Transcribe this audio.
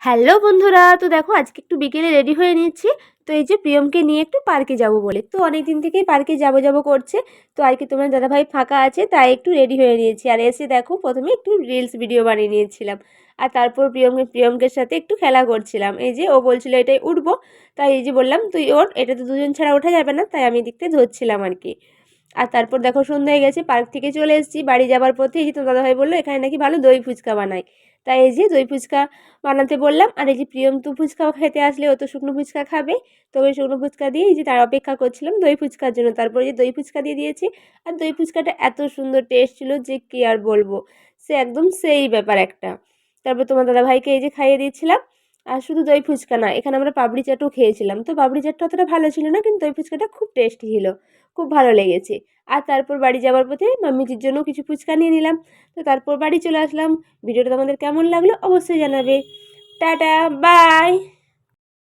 Hello বন্ধুরা, তো দেখো আজকে একটু বিকেলে রেডি হয়ে নিচ্ছি। তো এই যে প্রিয়মকে নিয়ে একটু পার্কে যাব বলে, তো অনেক দিন থেকেই পার্কে যাব করছে। তো আর কি তোমার দাদাভাই ফাঁকা আছে, তাই একটু রেডি হয়ে নিয়েছি। আর এসে দেখো প্রথমে একটু রিলস ভিডিও বানিয়ে নিয়েছিলাম। আর তারপর প্রিয়মকের সাথে একটু খেলা করছিলাম। এই যে ও বলছিল এটাই উঠবো, তাই এই যে বললাম তুই ওঠ, এটা তো দুজন ছাড়া ওঠা যাবে না, তাই আমি দিকতে ধরছিলাম আর কি। আর তারপর দেখো সন্ধ্যা হয়ে গেছে, পার্ক থেকে চলে এসেছি। বাড়ি যাবার পথে এই যে তোমার দাদাভাই বললো এখানে নাকি ভালো দই ফুচকা বানায়, তাই এই যে দই ফুচকা বানাতে বললাম। আর এই যে প্রিয়ম তো ফুচকা খেতে আসলে ও তো শুকনো ফুচকা খাবে, তো ওই শুকনো ফুচকা দিয়ে এই যে তার অপেক্ষা করছিলাম দই ফুচকার জন্য। তারপরে যে দই ফুচকা দিয়ে দিয়েছি, আর দই ফুচকাটা এত সুন্দর টেস্ট ছিল যে কি আর বলবো, সে একদম সেই ব্যাপার একটা। তারপর তোমার দাদাভাইকে এই যে খাইয়ে দিয়েছিলাম। আর শুধু দই ফুচকা না, এখানে আমরা পাপড়ি চাটও খেয়েছিলাম। তো পাপড়ি চাটটা অতটা ভালো ছিল না, কিন্তু দই ফুচকাটা খুব টেস্টি ছিল, খুব ভালো লেগেছে। আর তারপর বাড়ি যাওয়ার পথে মাম্মিজির জন্য কিছু ফুচকা নিয়ে নিলাম। তো তারপর বাড়ি চলে আসলাম। ভিডিওটা তোমাদের কেমন লাগলো অবশ্যই জানাবে। Tata, by.